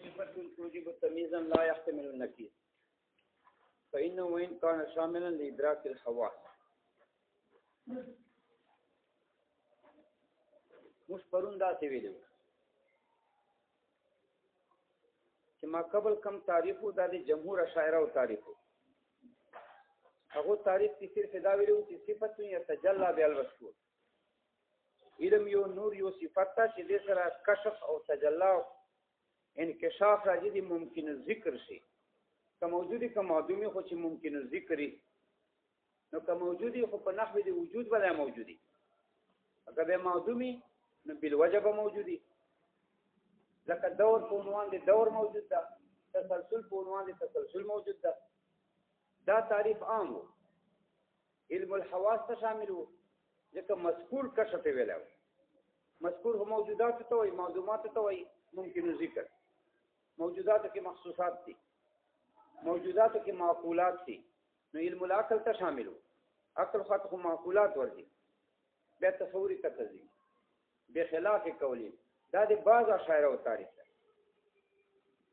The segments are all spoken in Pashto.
صفة توجب تمييزا لا يحتمل النكير فإنه وإن كان شاملا لإدراك الحواس. مش پرون دا سی ویلو چې ما قبل کم تعریفو دا د جمهور اشاعره او تعریفو هغه تعریف کې صرف دا ویلو چې صفت یتجلى بالوصف علم یو نور یو صفت ته چې د سره کشف او تجلی انکشاف راځي د ممکن ذکر شي که موجودی که معدومی خو چې ممکن ذکری نو که موجودی خو په نحو د وجود ولا موجودی اگر به معدومی نو بالوجب موجودی لکه دور په عنوان د دور موجود ده تسلسل په عنوان د تسلسل موجود ده. دا تعریف عام و علم الحواس ته شامل و ځکه مذکور کشف ویلو مذکور هم موجودات ته وي معدومات ته وي ممکن ذکر موجودات کې مخصوصات دي موجودات کې معقولات دي نو علم العقل ته شامل و عقل خاطر معقولات وردي بیا تصوري تکذیب بخلاف قولی دا د بعض اشاعره او تعریف ده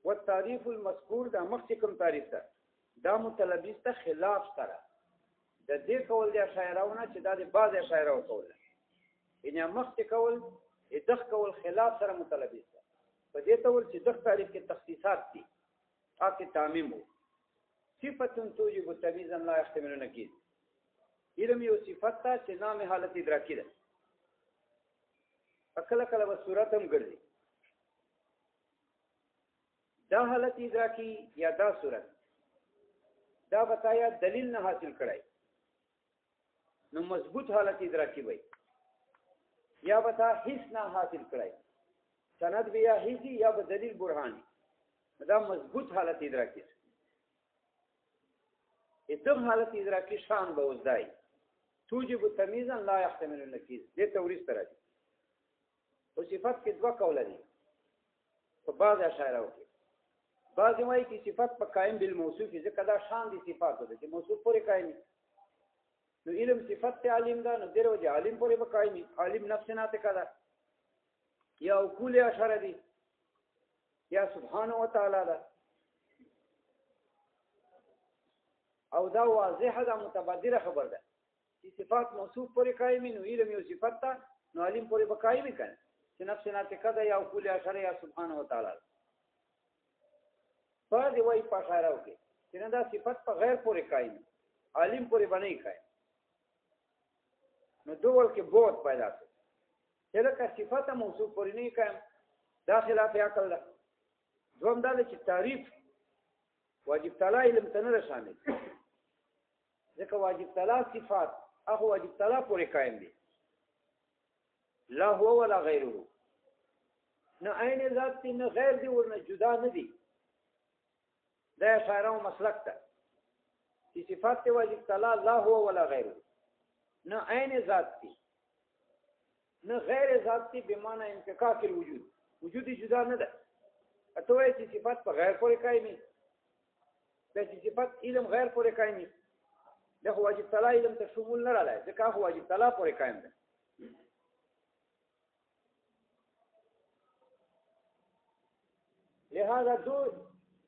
والتعریف المذکور دا مخکم تعریف ده دا متلبس ته خلاف سره د دې قول د اشاعرهونه چې دا د بعض اشاعره او قول یعنی مخک قول دغه قول خلاف سره متلبس ده په دې ډول چې دغه تعریف کې تخصیصات دي اته تعمیم وو صفه توجب تمیزا لا يحتمل النکیر علم یو صفت ته چې نام حالت ادراکی ده کله کله به صورت هم ګرځي دا حالت ادراکی یا دا صورت دا بتایا دلیل نه حاصل کړای نو مضبوط حالت ادراکی وای یا بتا حس نه حاصل کړای سند بیا حسی یا به دلیل برهانی دا مضبوط حالت ادراکی اتم حالت ادراکی شان به وځای توجب تمیزا لا يحتمل النکیر دې تورث تراځي او صفات کې دوه قول دي په بعض اشاعره کې بعض وايي چې صفات په قائم بالموصوف ځکه دا شان دي صفات ده چې موصوف پورې قائم نو علم صفات ته عالم ده نو درو چې عالم پورې به قائم عالم نفس نه ته کړه یا کل اشاره دي یا سبحانه وتعالى ده او دا واضحه ده متبادره خبر ده چې صفات موصوف پورې قائم نو علم یو صفات ته نو عالم پورې به قائم کړي چې نفس ناطقه ده یا کل اشاره یا سبحانه وتعالى په دې وایي په اشاره وکي چې نه دا صفت په غیر پورې قائم عالم پورې باندې قائم نو دوول کې بوت پیدا شي چې دا صفت موصوف پورې نه قائم دا خلاف عقل ده دوم دا چې تعریف واجب تعالی علم تنه شامل ځکه واجب تعالی صفات هغه واجب تعالی پورې قائم دي لا هو ولا غیره نه عین ذات نه غیر دی ورنه جدا نه دی دا اشاره او مسلک ته چې صفات ته واجب تعالی لا هو ولا غیره نه عین ذات دی نه غیر ذات دی به معنی انفکاک الوجود وجود جدا نه ده اته چې صفات په غیر پورې قائمي د صفات علم غیر پورې قائمي د واجب تعالی علم ته شمول نه راځي ځکه واجب تعالی پورې قائم ده لہذا دو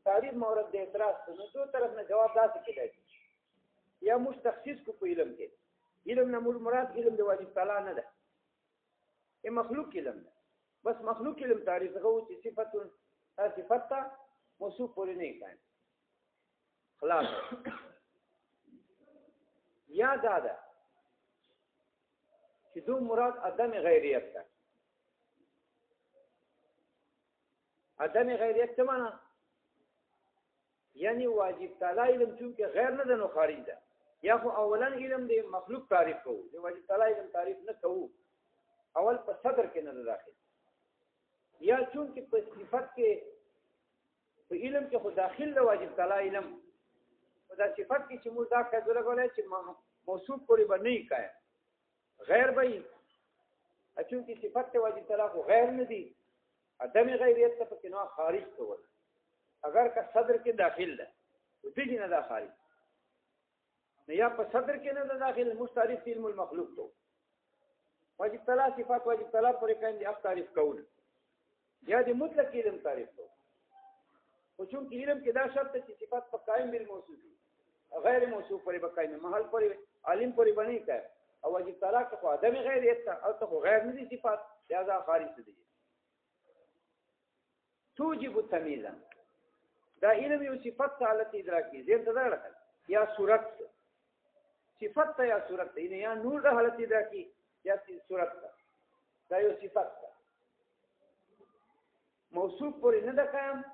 تعریف مورد اعتراض نو دو طرف نه جواب داسې کېدای یا موږ تخصیص کو په علم کې علم نه مراد علم د واجب تعالی نه ده ای مخلوق علم ده بس مخلوق علم تعریف هغه چې صفت موصوف پورې نه کېږي خلاص یا دا چې دو مراد عدم غیریت ده عدم غیریت څه معنا یعنی واجب تعالی علم چې غیر نه ده نو خارج ده یا خو اولا علم د مخلوق تعریف کوو د واجب تعالی علم تعریف نه کوو اول په صدر کې نه داخل یا چې په صفت کې په علم کې خو داخل د واجب تعالی علم او دا صفت کې چې موږ دا کړو غواړي چې موصوف پورې باندې کای غیر به چې صفت ته واجب تعالی خو غیر نه دي عدم غیریت ته پکې نو خارج کول اگر کا صدر کې داخل ده او دې نه دا خارج نه یا په صدر کې نه داخل مستعرف علم المخلوق تو واجب تعالی صفات واجب تعالی پورې کاندي اف تعریف کول یا دې مطلق علم تعریف تو چونکه علم کې دا شرط چې صفات په قائم بالموصوف غیر موصوف پورې به قائم محل پورې عالم پورې باندې کوي او واجب طلاق خو عدم غیر یته او ته غیر نه دي صفات لہذا خارج دي توجب التمييزا دا علم یو صفت حالت ادراکی زين تدارک یا صورت صفت یا صورت یا نور د حالت ادراکی یا صورت دا یو صفت موصوف پورې نه ده قائم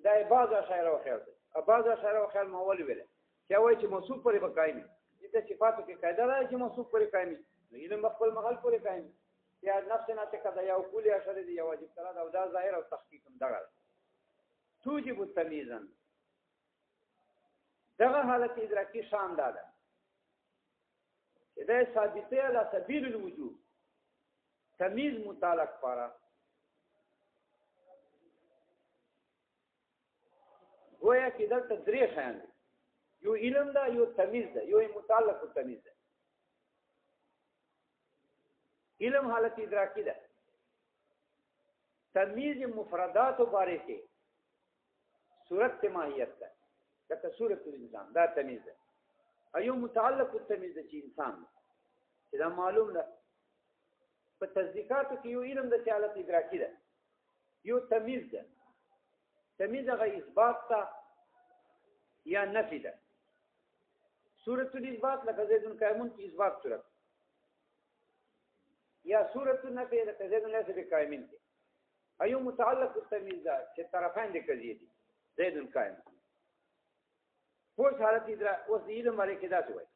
دا بعض اشاعره او خیال ده بعض اشاعره او خیال مول ویل چې وایي چې موصوف پورې به قائم دي د صفاتو کې قاعده ده چې موصوف پورې قائم دي علم خپل محل پورې قائم دي یا نفس نه تکدا یا کلی اشاره دي یا واجب طلاق او دا ظاهر او تحقیق هم دغه توجب التمييزا دغه حالت ادراکی شان ده چې دا ثابته علی سبیل الوجوب تمیز متعلق پارا گویا کې دلته درې شیان دي یو علم ده یو تمیز ده یو متعلق التمیز ده علم حالت ادراکی ده تمیز مفردات باره کې صورت ماهیت ده لکه صورت الانسان دا تمیز ده ایو متعلق التمیز ده چې انسان چې دا معلوم ده په تصدیقاتو کې یو علم د حالت ادراکی ده یو تمیز ده تمیز هغه اثبات تا یا نفی ده صورت الاثبات لکه زید قائمون کی اثبات صورت یا صورت النفی لکه زید لیس بقائمین کی ایو متعلق التمیز ده چې طرفین د قضیه دي زید قائم پوس حالت ادراک اوس علم باندې کې دا څه وایي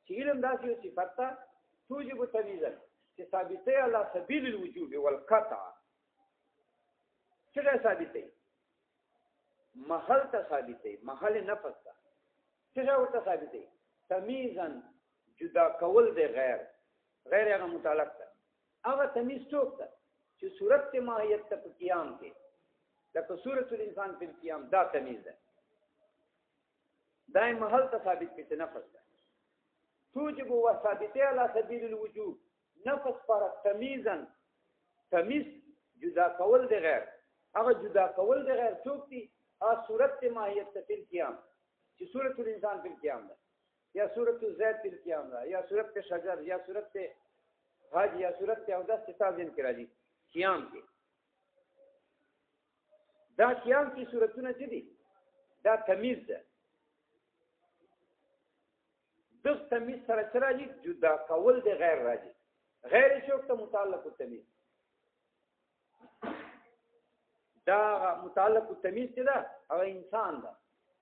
چې علم داسې یو صفت ده توجب تمیزا چې ثابته علی سبیل الوجوب والقطع څه ثابته محل ته ثابته محل نفس ته څه ورته ثابته تمیزا جدا کول دی غیر هغه متعلق ده هغه تمیز څوک ده چې صورت ماهیت ته قیام کې لکه صورت الانسان په قیام دا تمیز ده دای محل ته ثابت په نفس ده توجب وثابته علی سبیل الوجوب نفس پر تمیزا تمیز جدا کول دی غیر هغه جدا کول دی غیر څوک دي صورت ماهیت ته په قیام چې صورت الانسان په قیام ده یا صورت زید په قیام ده یا صورت شجر یا صورت حج یا صورت او داس کتاب دین کې راځي قیام کې دا قیام کې صورتونه دي دا تمیز ده د تمیز سره راځي جدا کول دی غیر راځي غیر شوک ته متعلق التمیز دا متعلق التمیز ده او انسان ده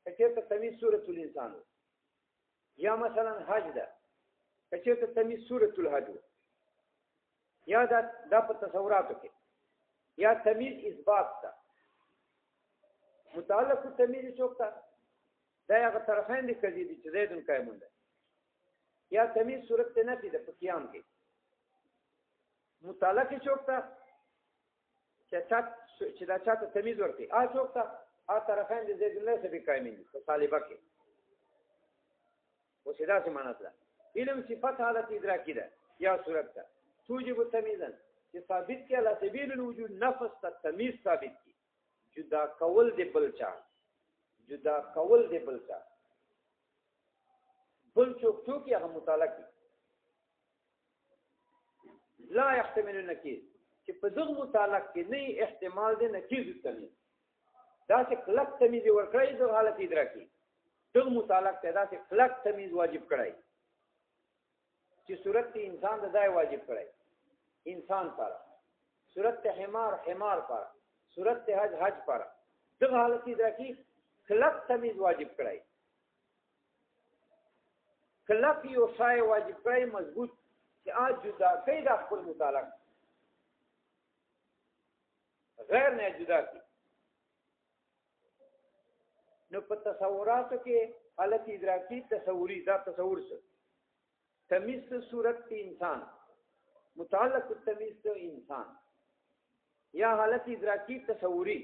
کچې تمیز صورت الانسان یا مثلا حج ده کچې تمیز صورت الحج یا دا په تصوراتو کې یا تمیز اثبات ده متعلق التمیز چوکتا دا هغه طرفین دي کړي چې زید قائمون ده یا تمیز صورت نفی ده په قیام کې متعلق چوکتا چې دا چاته تمیز ورته چوکتا طرفین دي زید الله سبي قائمين په طالبه کې او صدا څه معنی ده علم صفات حالت ادراکی ده یا صورت ده توجب تمیزا چې ثابت کې علی سبیل الوجود نفس ته تمیز ثابت کی جدا کول دی بلچا جدا کول دی بلچا بل چوک هغه متعلق لا يحتمل النکیر چې په دغه متعلق کې نه احتمال دی نکیر تمیز دا چې کلک تمیز ورکړی د حالت ادراکی دغه متعلق ته دا چې کلک تمیز واجب کړی چې صورت انسان د دای واجب کړی انسان پر صورت حمار حمار پر صورت حج حج پر دغه حالت ادراکی کلک تمیز واجب کړی کلک یو شای واجب کړی مضبوط چې جدا کوي د خپل متعلق غیر نه جدا کی نو په تصوراتو کې حالت ادراکی تصوری دا تصور څه تمیز صورت انسان متعلق التمیز انسان یا حالت ادراکی تصوری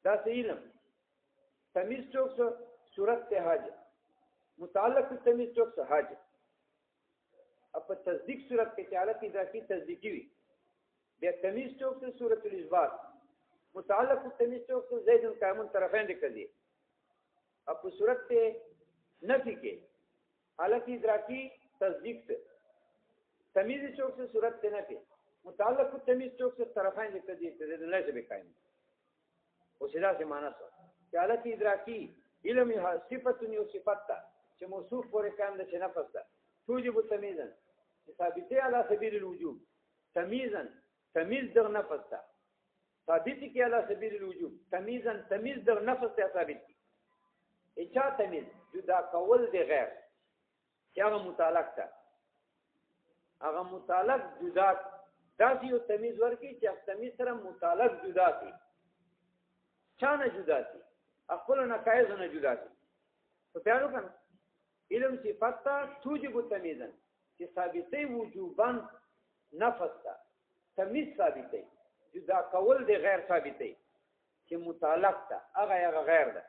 دا علم تمیز چوک صورت حج متعلق التمیز چوک حج اب تصدیق صورت کې حالت ادراکی تصدیقی وي بیا تمیز چوک صورت الاثبات متعلق التمیز چوک تو زید قائم طرفین دے کر دی اب صورت تے نفی کے حالت ادراکی تصدیق سے تمیز چوک سے صورت تے نفی متعلق التمیز چوک سے طرفین دے کر دی زید اللہ سے بے قائم وہ سدا سے معنی سو کہ حالت ادراکی علم صفت نیو صفت تا چه موصوف پورے قائم دے چه نفس تا توجب تمیزا ثابتی علی سبیل الوجوب تمیزا تمیز در نفس تا ثابتی کی علی سبیل الوجوب تمیزا تمیز در نفس تا ثابت کی اچھا تمیز جدا کول دے غیر کیا اغا متعلق تا اغا متعلق جدا داسی و تمیز ورکی چه تمیز سر متعلق جدا تی چانا جدا تی اخبر نقائزنا جدا تی تو پیارو کنا علم صفت تا توجب تمیزا چه ثابتی وجوبا نفس تا تمیز ثابتی جدا کول دے غیر ثابتی چه متعلق تا اغا غیر دا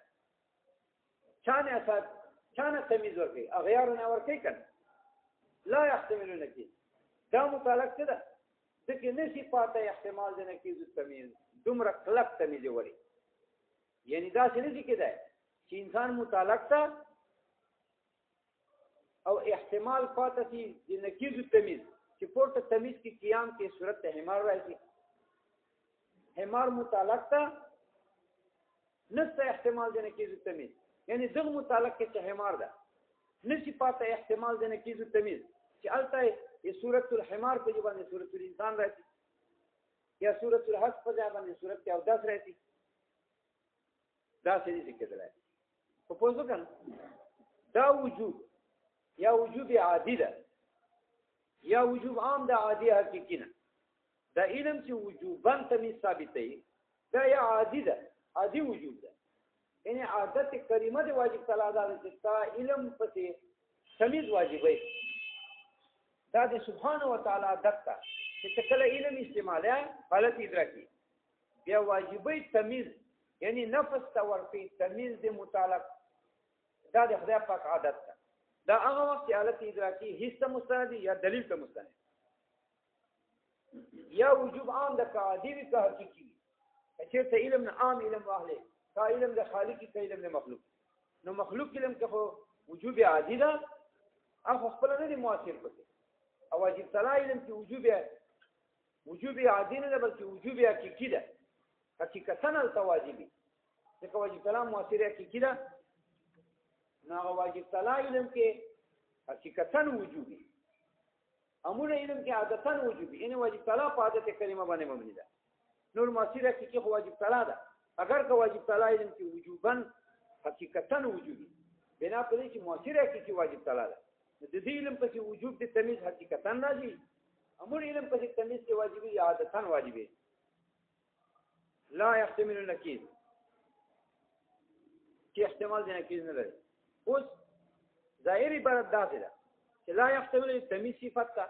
چانا تمیز ورکی اغیارنا ورکی کن لا يحتمل نکیز دا متعلق تا دا دکی نسی پاتا احتمال دا نکیز تمیز دمرا قلق تمیز وری یعنی دا سے نسی کدا ہے چه انسان متعلق تا او احتمال پاتا تی نکیز تمیز چه پورتا تمیز کی قیام کی صورت حمار رہی حمار متعلق تا نستا احتمال دا نکیز تمیز یعنی دغ متعلق کے چه حمار دا نسی پاتا احتمال دا نکیز تمیز چه علتا یہ صورت الحمار پہ جو باندے صورت الانسان رہتی یا صورت الحق پہ جا باندے صورت اوداس رہتی دا سے نہیں سکتے دلائے تو پوزو کن دا وجوب یا وجوب عادی دا یا وجوب عام دا عادی حقیقی نا دا علم چی وجوباً تمیز ثابت ہے دا یا عادی دا عادی وجوب دا یعنی عادت کریمہ دا واجب تعالیٰ دا تا علم پسی تمیز واجب ہے دا دے سبحانہ و تعالیٰ عادت تا کہ تکل علم استعمال ہے حالت ادراکی بیا واجبی تمیز یعنی نفس تورفی تمیز دے متعلق دا دے خدا پاک عادت تا دا اغا وقت حالت ادراکی حصہ مستندی یا دلیل کا مستند یا وجوب عام دا کا عادی بھی کا حقیقی اچھے تا علم نا عام علم واحلے کا علم دا خالقی کا علم دا مخلوق نو مخلوق علم کا وجوب عادی دا اخو خپلا ندی معاصر پتے او واجب تعالی علم کی وجوب عادی نه بلکہ وجوب حقیقی ده حقیقتا التواجبی ځکه واجب تعالی معاصر حقیقی ده نو واجب تعالی علم کې حقیقتا وجوبی امور علم کې عادتا وجوبی یعنی واجب تعالی په عادت کریمه باندې مبني ده نور معاصر حقیقی خو واجب تعالی ده اگر که واجب تعالی علم کې وجوبا حقیقتا وجوبی بنا پر دې چې معاصر حقیقی واجب تعالی ده د دې علم په وجوب د تمیز حقیقتا راځي امر علم په تمیز کې واجبي عادتا واجبي لا يحتمل النكيز کې احتمال د نکیز نه لري اوس ظاهري عبارت دا ده چې لا يحتمل التمیز صفت تا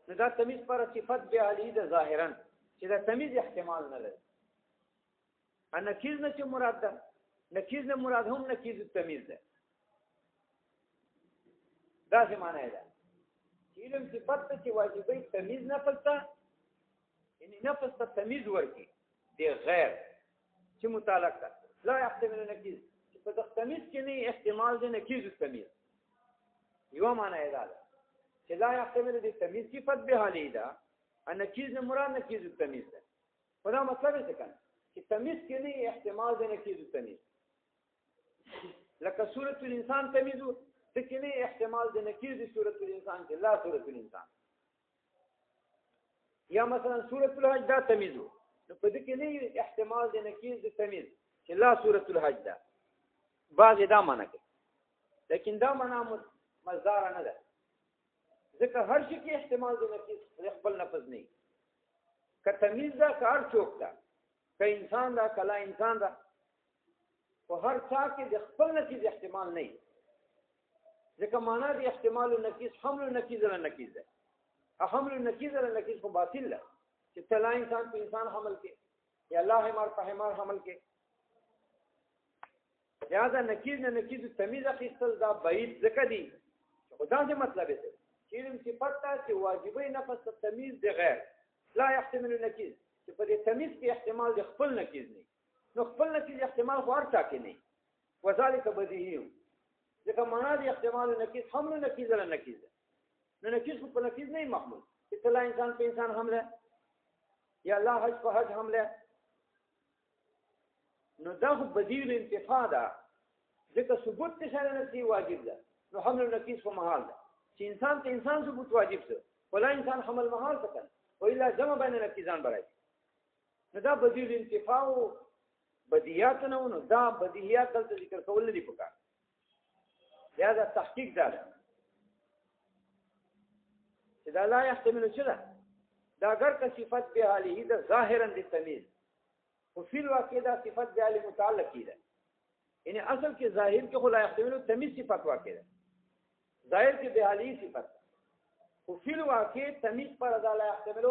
نه دا تمیز پر صفت به علی ده ظاهرا چې دا تمیز احتمال نه لري ان نکیز نه چې مراد ده نکیز نه مراد هم نکیز التمیز ده دا څه معنی ده علم صفت ته چې واجبي تمیز نه پلتا یعنی نفس ته تمیز ورکی دی غیر چې متعلق ده لا يحتمل نکیز چې په تمیز کې نه احتمال ده نکیز التمیز یو معنی ده چې لا يحتمل دي تمیز صفت به حالی ده ان نکیز نه مراد نکیز التمیز ده په دا مطلب څه کوي چې تمیز کې نه احتمال ده نکیز التمیز لکه سورۃ الانسان تمیز تکنی احتمال د نکیر د سورۃ الانسان کې لا سورۃ الانسان یا مثلا سورۃ الحج دا تمیز نو په دې کې نه احتمال د نکیر د تمیز چې لا سورۃ الحج دا بعض دا معنی کوي لیکن دا معنی مزدار نه ده ځکه هر شي کې احتمال د نکیر خپل نفس نه که تمیز دا کار چوک دا که انسان دا کلا انسان دا او هر چا کې د خپل نکیر احتمال نه ځکه معنا دی احتمال النکیز حمل النکیز علی النکیز ده حمل النکیز علی النکیز خو باطل ده چې تلا انسان په انسان حمل کې یا الله حمار په حمار حمل کې لہذا نکیز نه نکیز تمیز اخیستل دا بعید ځکه دی خدا دې مطلب دی چې علم صفت ته چې واجبي نفس تمیز دی غیر لا يحتمل النکیز چې په دې تمیز کې احتمال د خپل نکیز نه نو خپل نکیز احتمال خو هر چا کې نه وذالک بدیهی ځکه معنا د احتمال نکیز هم نه نکیز نه نکیز نو نکیز په نکیز نه محمول اطلاع انسان په انسان حمله یا الله حج په حج حمله نو دا خو بدیل انتفاع ده ځکه ثبوت ته شاله نفسي واجب ده نو حمل نکیز په محال ده چې انسان ته انسان ثبوت واجب ده ولا انسان حمل محال څه وإلا جمع بین نکیزان برای نو دا بدیل انتفاع او بدیهیات نه نو دا بدیهیات دلته ذکر کول نه دي پکار یا دا تحقیق ده چې دا لا يحتمل شده دا اگر که صفت به حاله ده ظاهرا للتمیز وفي الواقع دا صفت به حاله متعلق ده یعنی اصل کې ظاهر کې خو لا يحتمل تمیز صفت واقع ده ظاهر کې به حاله صفت وفي الواقع تمیز پر دا لا يحتمل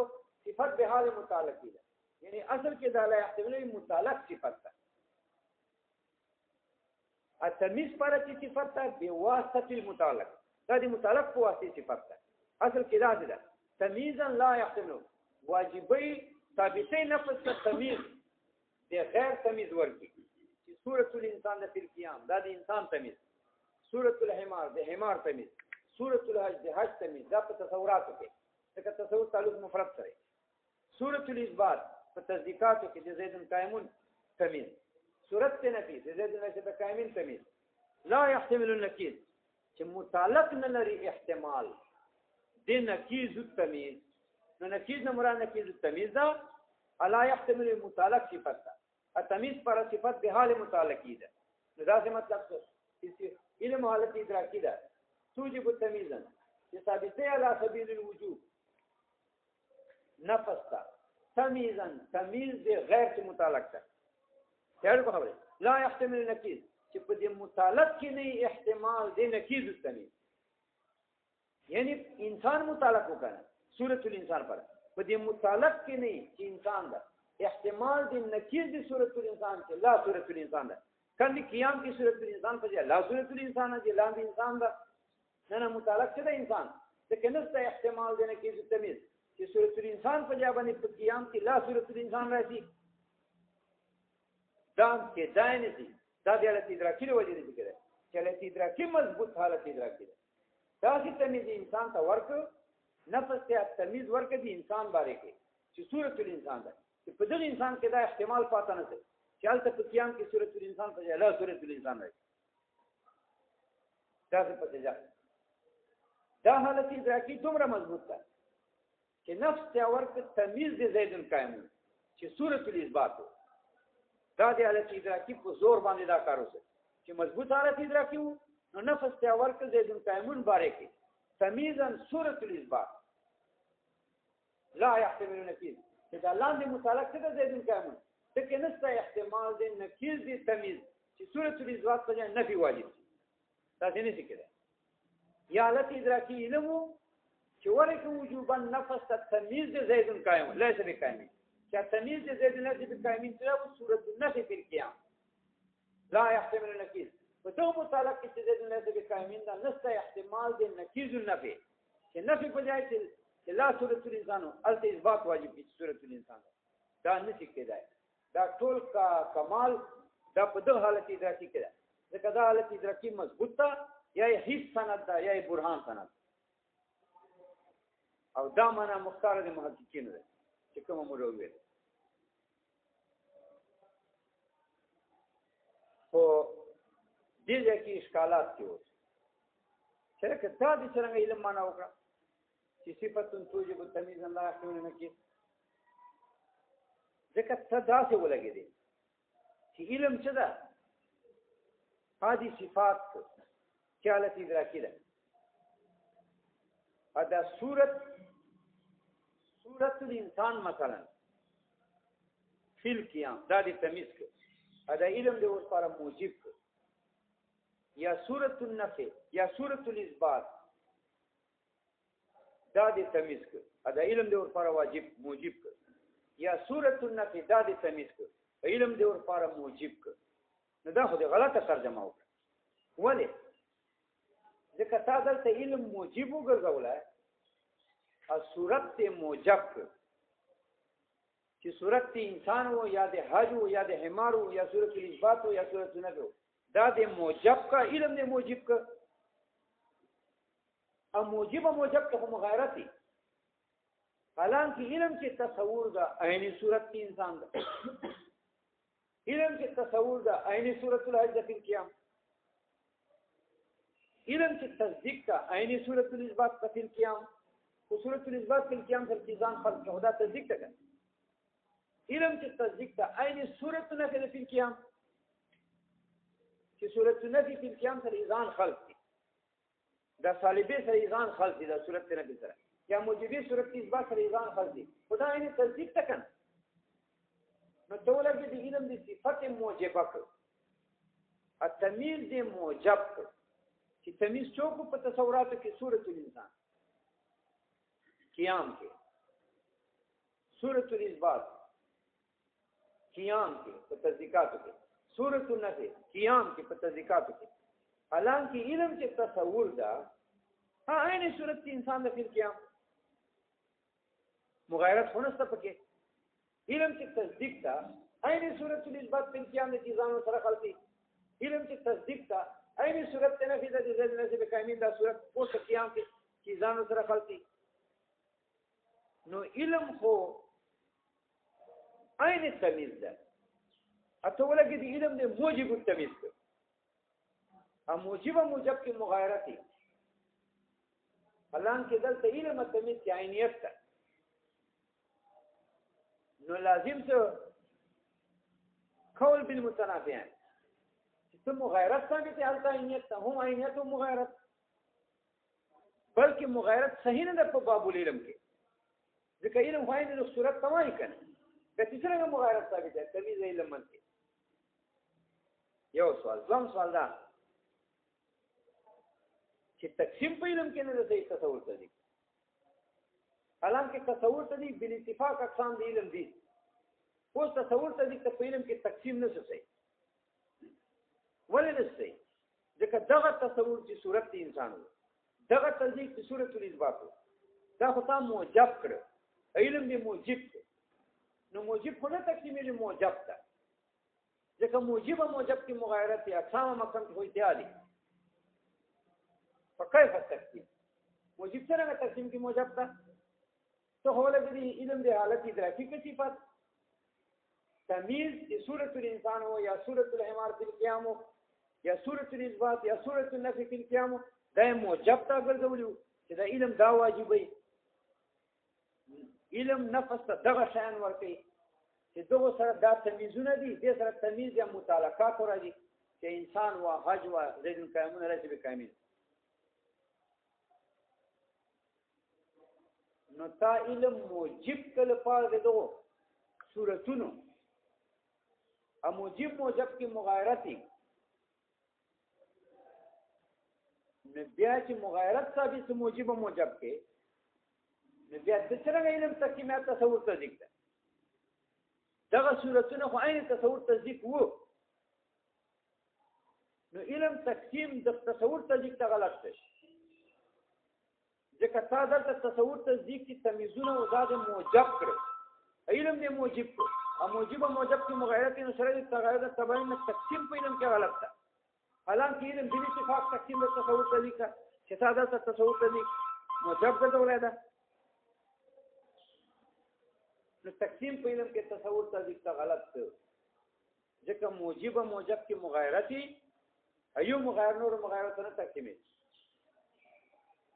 صفت به حاله متعلق ده یعنی اصل کې دا لا يحتمل متعلق صفت ده التمیز پر چې صفت ده بواسطه المتعلق دا د متعلق په واسطه صفت ده اصل کې دا ده تمیزا لا يحتمل واجبي ثابتي نفس التمیز د غیر تمیز ورکی چې سورۃ الانسان د قیام دا د انسان تمیز سورۃ الحمار د حمار تمیز سورۃ الحج د حج تمیز دا په تصوراتو کې څنګه تصور تعلق مفرد سره سورۃ الاثبات په تصدیقاتو کې د زید قائمون تمیز سورۃ نفی د زید نفی قائمین تمیز لا يحتمل النکیز چې متعلق نه لري احتمال د نکیز التمیز نو نکیز نه مراد نکیز التمیز دا الا يحتمل المتعلق صفت دا التمیز پر صفت به حال متعلقی ده نو دا څه مطلب څه علم حالت ادراکی ده توجب التمیزا چې ثابته علی سبیل الوجوب نفس تا تمیزا تمیز د غیر څه متعلق ده خیر کو خبره لا يحتمل النکیز چې په دې متعلق کې نه احتمال د نکیز التمیز یعنی انسان متعلق وکړه سورۃ الانسان پر په دې متعلق کې نه چې انسان ده احتمال د نکیز د سورۃ الانسان کې لا سورۃ الانسان ده کله قیام کې سورۃ الانسان په ځای لا سورۃ الانسان دی لاندې انسان ده نه متعلق څه ده انسان ته کنيسته احتمال د نکیز تمیز چې سورۃ الانسان په ځای باندې په قیام کې لا سورۃ الانسان راځي دا کې داین دي دا د حالت ادراکی وجه دي کېږي چې حالت ادراکی مضبوط حالت ادراکی ده دا چې تمیز انسان ته ورک نفس ته تمیز ورک دي انسان باندې کې چې سورۃ الانسان ده په دغه انسان کې دا احتمال پاتې نه دی چې حالت په قیام کې سورۃ الانسان په ځای لا سورۃ الانسان راځي دا څه پته ځه دا حالت ادراکی دومره مضبوط ده چې نفس ته ورک تمیز د زید قائم چې سورۃ الاثبات دا د حالت ادراکی په زور باندې دا کار وکړي چې مضبوط حالت ادراکی وو نو نفس ته ورک زید قائمون باره کې تمیزا سورۃ الاثبات لا يحتمل نکیز چې دا لاندې متعلق څه د زید قائمون ته کې نسته احتمال د نکیز د تمیز چې سورۃ الاثبات په ځای نفي واجب دا څه نشي کېدای یا حالت ادراکی علم چې ورکه وجوبا نفس تمیز د زید قائم ليس بقائم چې تمیز د زید نه د قائمین تر سورۃ النفی په قیام لا يحتمل نکیز په تو متعلق چې زید نه د قائمین دا نسته احتمال د نکیز النفی چې نفی په ځای چې لا سورۃ الانسان الته اثبات واجب دي سورۃ الانسان دا نشي کېدای دا ټول کا کمال دا په دغه حالت ادراکی کې ده ځکه دا حالت ادراکی مضبوطه یا هیڅ سند ده یا برهان سند او دا معنا مختار د محققین ده چې کوم مروي خو دې کې اشکالات دي چې کله د څنګه علم معنا وکړه چې صفات توجب التمیز الله يحتمل نکیز ځکه صدا څه ولګي دي چې علم څه ده هذه صفات حالت ادراکی ده دا سورۃ الانسان مثلا فی القیام دا د تمیز کې دا علم د اوس لپاره موجب یا سورۃ النفی یا سورۃ الاثبات دا د تمیز کې دا علم د اوس لپاره واجب موجب یا سورۃ النفی دا د تمیز کې علم د اوس لپاره موجب نو دا خو د غلطه ترجمه وکړه ولې ځکه تا دلته علم موجب وګرځولای او صورت ته موجب چې صورت د انسان وو یا د حج وو یا د حمار وو یا صورت الاثبات وو یا صورت نفی وو دا د موجب کا علم د موجب کا او موجب کا مغایرت دی حالانکه علم چې تصور دا عینی صورت کې انسان دا علم چې تصور دا عینی صورت الحج فی القیام علم چې تصدیق کا عینی صورت الاثبات فی القیام او صورت الاثبات فی القیام سره ځان خلق خدا تصدیق تک علم چې تصدیق دا عینی صورت نفی فی القیام چې صورت نفی فی القیام سره ځان خلق دی دا صالبه سره ځان خلق دی دا صورت نفی سره یا موجبی صورت اثبات سره ځان خلق دی خدا عینی تصدیق تک نو توله کې د علم د صفت موجبه کړ التمیز د موجب کړ چې تمیز چوک په تصوراتو کې صورت الانسان قیام کې صورت الاثبات قیام کې په تصدیقاتو کې صورت النفی قیام کې په تصدیقاتو کې حالانکه علم چې تصور دا عین صورت انسان د فعل قیام مغایرت هونسته پکې علم چې تصدیق دا عین صورت الاثبات په قیام د ځانو سره خلقي علم چې تصدیق دا عین صورت نفی د ذات نسب کامل دا صورت په قیام کې ځانو سره خلقي نو علم خو عین تمیز ده اته ولګي د علم د موجب التمیز ده ا موجب کې مغایرت دي حالانکه دلته علم التمیز کې عینیت ده نو لازم څه قول بالمتنافیان چې مغایرت څنګه ته حالت عینیت ته هم عینیت او مغایرت بلکې مغایرت صحیح نه ده په باب العلم کې ځکه علم غواړي د صورت تمامي کنه د څنګه مغایرت ثابت ده تمیز علم منته یو سوال ځم سوال دا چې تقسیم په علم کې نه ده تصور تدي حالانکه تصور تدي بل اتفاق اقسام د علم دي اوس تصور تدي ته په علم کې تقسیم نه شي ولې نه شي ځکه دغه تصور چې صورت انسان دغه تصدیق چې صورت الاثبات دا خو تا موجب کړ علم دی موجب نو موجب خو نه تقسیم دی موجب ده ځکه موجب کې مغایرت یا اقسام مقام کې وي دی فكيف التقسيم موجب څنګه تقسیم کې موجب ده ته ولګي علم دی حالت ادراکی کې صفات تمیز صورت الانسان هو یا صورت الحمار فی القیام یا صورت الاثبات یا صورت النفی فی القیام دا موجب تا ګرځولیو چې دا علم دا واجبې علم نفس ته دغه شان ورته چې دغه سره دا تمیزونه دي د سره تمیز یا متعلقات راځي چې انسان وا حج وا زین قائمون راځي به کامل نو تا علم موجب کله پاره دغه صورتونو ا موجب کې مغایرت نو بیا چې مغایرت ثابت موجب کې نو بیا د څنګه علم تقسیمات تصور تصدیق ده دغه صورتونه خو عین تصور تصدیق وو نو علم تقسیم د تصور تصدیق ته غلط دی ځکه تا دلته تصور تصدیق کی تمیزونه او ذات موجب کړ علم دې موجب او موجب کې مغایرت نو سره د تغیر تباین تقسیم په علم کې غلط ده حالانکه علم بل اتفاق تقسیم د تصور تصدیق چې تا دلته تصور تصدیق موجب ګرځولای ده نو تقسیم په علم کې تصور تصدیق ته غلط ده ځکه موجب کې مغایرت ایو مغایر نور مغایرت نه تقسیمي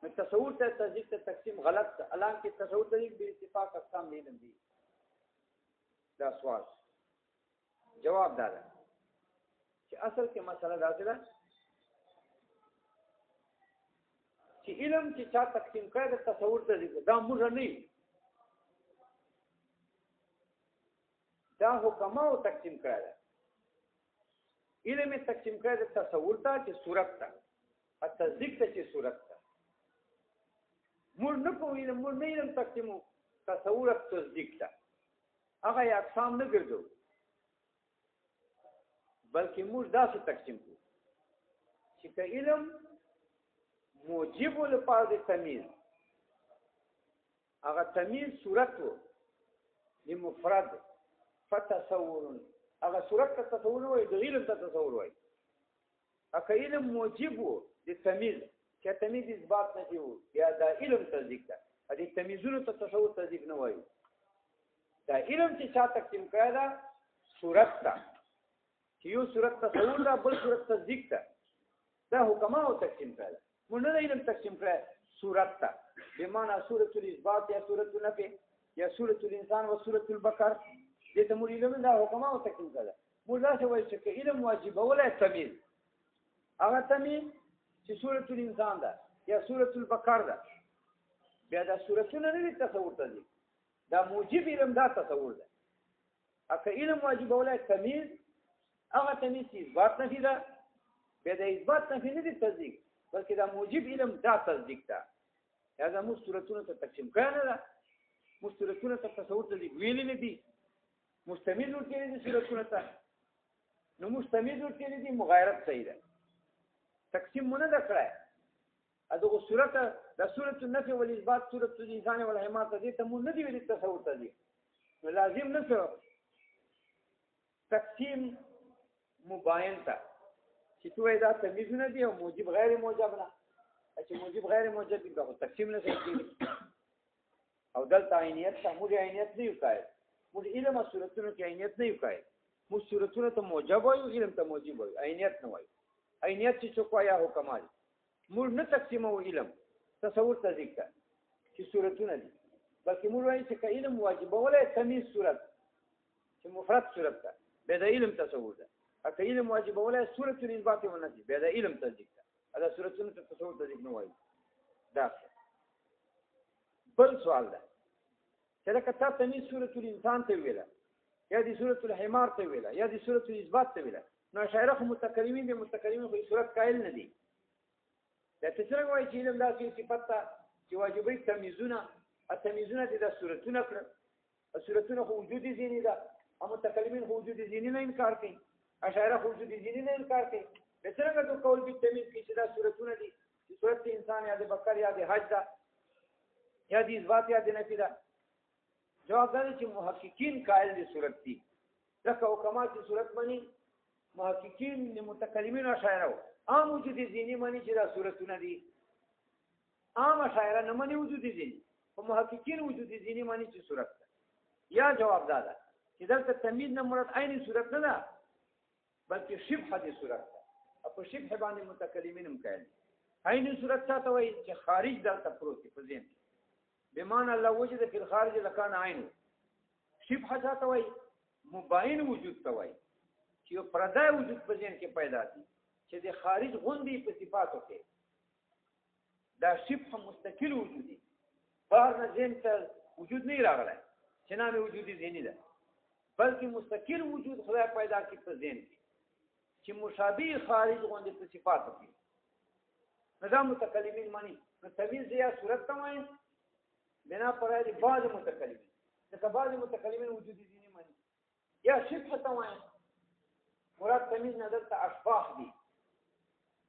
نو تصور ته تصدیق ته تقسیم غلط ده حالانکه تصور تصدیق به اتفاق اقسام نه دي دا سوال جواب دا ده چې اصل کې مسله دا ده چې علم چې چا تقسیم کړي د تصور تصدیق دا موږ نه دا حکما او تقسیم کړه علم تقسیم کړه د تصور ته چې صورت ته او تصدیق ته چې صورت ته مور نه کوی مور نه علم تقسیمو تصور او تصدیق ته هغه اقسام نه ګرځو بلکې مور داسې تقسیم کو چې علم موجب لپاره د تمیز هغه تمیز صورت وو لمفرد فتصور هغه صورت ته تصور وایي د علم ته تصور وایي اکه علم موجب و د تمیز چې تمیز اثبات نه کیو یا د علم تصدیق ده د تمیزونو ته تصور تصدیق نه وایي دا علم چې چا تقسیم کړی دا صورت ته چې یو صورت تصور ده بل صورت تصدیق ده دا حکماو تقسیم کړی موږ نه علم تقسیم کړی صورت ته بمعنى سورة الاثبات یا سورة النفی یا سورة الانسان و سورة البقر دې ته موږ علم دا حکماو تقسیم کړی موږ دا څه وایي چې علم واجب ولا تمیز هغه تمیز چې سورة الانسان ده یا سورة البقر ده بیا دا سورتونه نه دي تصور ته دي دا موجب علم دا تصور ده اکه علم واجب ولا تمیز هغه تمیز چې اثبات نفي ده بیا د اثبات نفي نه دي تصدیق بلکې دا موجب علم دا تصدیق ده دا موږ سورتونه ته تقسیم کړی نه ده موږ سورتونه ته تصور ته دي ویلي نه دي مستمید ورکړي دي سورتونه ته نو مستمید ورکړي دي مغایرت صحیح ده تقسیم مونږ نه کړای دغه صورت د سورۃ النفی والاثبات سورۃ الانسان والحمار ته دې ته مونږ نه دی ویلي تصور ته دي نو لازم نه څه تقسیم مباین ته چې توې دا تمیز نه دی او موجب غیر موجب نه چې موجب غیر موجب دی دا تقسیم نه کوي او دلته عینیت ته موږ عینیت نه یو کوي موږ علم صورتونو کې عینیت نه یو کوي موږ صورتونو ته موجب وایو علم ته موجب وایو عینیت نه وایو عینیت چې څوک وايي هغه کمال موږ نه تقسیمو علم تصور ته ذکر چې صورتونه دي بلکې موږ وایو چې علم واجب ولا تمیز صورت چې مفرد صورت ده به د علم تصور ده اته علم واجب ولا صورت الاثبات ونفي به د علم تصدیق ده دا صورتونه ته تصور ته ذکر نه وایي دا بل سوال ده چې لکه تاسو تمیز صورت الانسان ته ویله یا دي صورت الحمار ته ویله یا دي صورت الاثبات ته ویله نو شاعر خو متکلمین دي متکلمین خو صورت قائل نه دي دا څنګه وایي چې علم داسې صفات ته چې واجبي تمیزونه التمیزونه دي د صورتونه کړ صورتونه خو وجود ذهني ده او متکلمین خو وجود ذهني نه انکار کوي اشاعره خو وجود ذهني نه انکار کوي څنګه ته قول به تمیز کې چې دا صورتونه دي چې صورت انسان یا د بقر یا د حج ده یا د اثبات یا د نفي ده جواب دا چې محققین قائل دي صورت دي لکه حکما چې صورت مني محققین متکلمین او شاعرو عام وجود ذهني معنی چې دا صورتونه دي عام شاعر نه معنی وجود ذهني او محققین وجود ذهني معنی چې صورت ده یا جواب دادا چې دلته تمیز نه مراد عین صورت نه ده بلکې شبه دي صورت ده او په شبه باندې متکلمین هم کوي عین صورت څه ته وایي چې خارج دلته پروت په ذهن بمعنى لو وجد في الخارج لكان عينه شبه څه ته وایي مباین وجود ته وایي چې یو پردای وجود په ذهن کې پیدا دي چې د خارج غوندي په صفاتو کې دا شبه مستقل وجود دي بهر نه ذهن ته وجود نه راغلی چې نامه وجود ذهني ده بلکې مستقل وجود خدای پیدا کړي په ذهن کې چې مشابه خارج غوندي په صفاتو کې نظام متکلمین معنی نو تمیز یا صورت ته وایي بنا پر دې بعض متکلمین د بعض متکلمین وجود ذهني معنی یا شبه ته وایي مراد تمیز نه دلته اشباح دي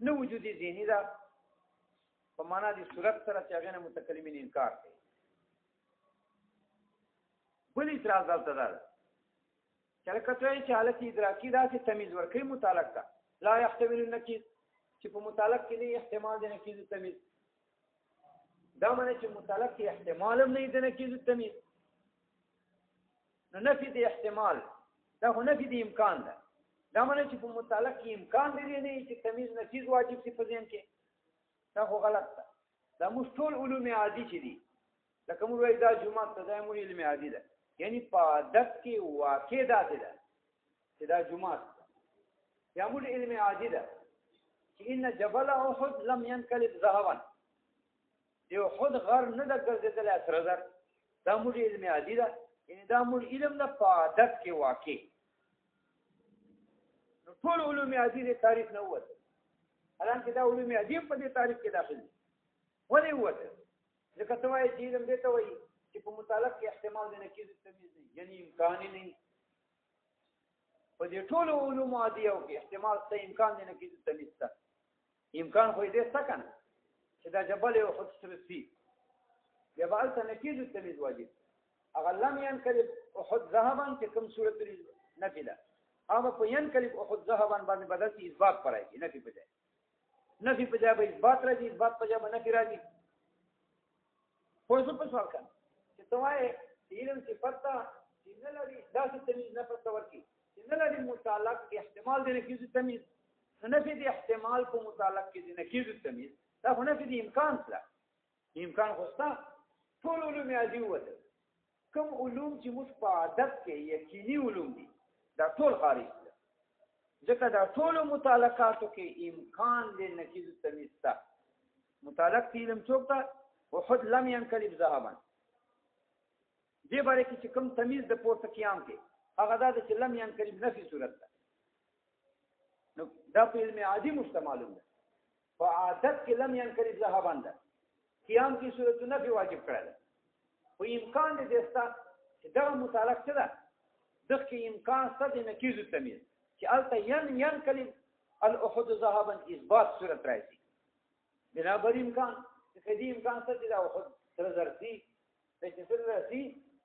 نو وجود ذهني ده په معنا دي صورت سره چې هغه متکلمین انکار کوي بل اعتراض دلته ده چې کله چې حالت ادراکی دا چې تمیز ورکړي متعلق ده لا يحتمل النقيض چې په متعلق کې نه احتمال د نقیض تمیز دا معنی چې متعلق کې احتمال هم نه د نقیض تمیز نو نفي د احتمال دا خو نفي د امکان ده دا معنی چې په متعلق کې امکان دی نه چې تمیز نقیض واجب شي په ذهن کې دا خو غلط ده دا مشتول علوم عادي چې دي لکه موږ وایو دا جمعه تدایمون علم عادي ده یعنی په عادت کې واقع ده چې دا جمعه یا موږ علم عادي ده چې ان جبل احد لم ينقلب ذهبا یو خود غر نه د ګرځیدل اثر زر دا موږ علم عادي ده یعنی دا موږ علم نه په عادت کې واقع نو ټول علوم عادي د تعریف نه وته الان کې دا علوم عادي په دې تعریف کې داخل دي ولې وته ځکه ته وایي چې علم دې ته وایي چې په متعلق کې احتمال د نقیض تمیز نه یعنی امکان نه په دې ټول علوم عادي او کې احتمال ته امکان د نقیض تمیز ته امکان خو دې څه کنه چې دا جبل او خود سرسي یا بل ته نقیض تمیز واجب اغه لم ينقلب احد ذهبا چې کوم صورت نفي ده هغه په ينقلب احد ذهبا باندې بدل شي اثبات پر راځي نفي په ځای نفي په ځای به اثبات راځي اثبات په ځای به نفي راځي خو څه په سوال کوي چې توای علم صفت چې نه لري داسې تمیز نه پته ورکی چې نه لري متعلق احتمال د نفي تمیز نفي د احتمال په متعلق کې د نفي تمیز دا خو نفي د امکان سره امکان خوستا ټول علوم عادي وته کوم علوم چې موږ په عادت کې یقیني علوم دي دا ټول خارج دي ځکه دا ټول متعلقاتو کې امکان د نفي تمیز تا متعلق علم څوک ته وحد لم ينقلب ذهبا دې باندې کې چې کوم تمیز د پورته قیام کې هغه دا چې لم ينقلب نفي صورت ده نو دا په علم عادي مستعملون ده په عادت کې لم ينقلب ذهبا ده قیام کی صورت نفي واجب کړل خو امکان دې ستا چې دا متعلق څه ده دغه امکان څه د نقیض تمیز چې الته ينقلب الاحد ذهبا اثبات صورت راځي بنابر امکان دې امکان څه دي دا احد سره ضروري چې سره راځي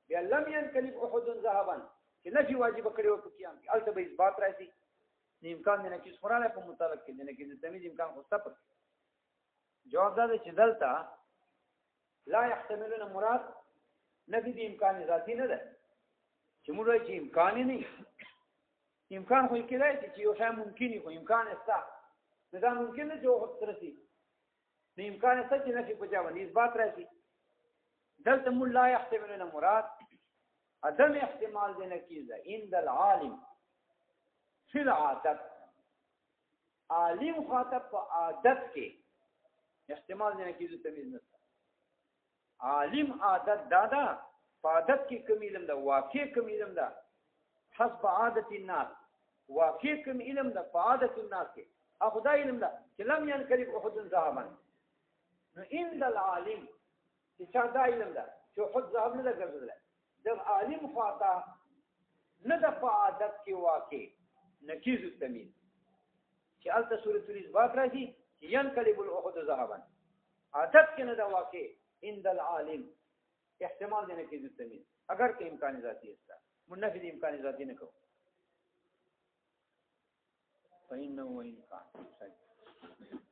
بیا لم ينقلب احد ذهبا چې نفي واجب کړو په قیام کې الته به اثبات راځي امکان دې نقیض قرانه په متعلق کې دې نقیض تمیز امکان خو ستپ جواب دا چې دلته لا يحتملون مراد نفي دي امکان ذاتي نه ده چې موږ وایو چې امکان نه امکان خو کېدای چې یو شی ممکن وي خو امکان استا دا ممکن نه چې وخت ترسي نو امکان استا چې نفي پچاو نه اثبات راځي دلته موږ لا يحتملون مراد عدم احتمال دې نقیض عند العالم فی العادت عالم خاطب په عادت کې احتمال دې نقیض تمیز نه عالم عادت دادا عادت کی کم علم دا واقع کم علم دا حسب عادت الناس واقع کم علم دا عادت الناس کے خدا علم دا کہ لم ينقلب احد ذهبا نو عند العالم چې چا دا علم دا چې احد ذهب نه ګرځول دا عالم خاطا نه د عادت کې واقع نقیض التمیز چې الته سورۃ الاثبات راځي چې ينقلب الاحد ذهبا عادت کې نه دا واقع عند العالم احتمال دینے کی تمیز اگر کہ امکان ذاتی ہے منفی امکان ذاتی نہ کہو فإنه وإن كان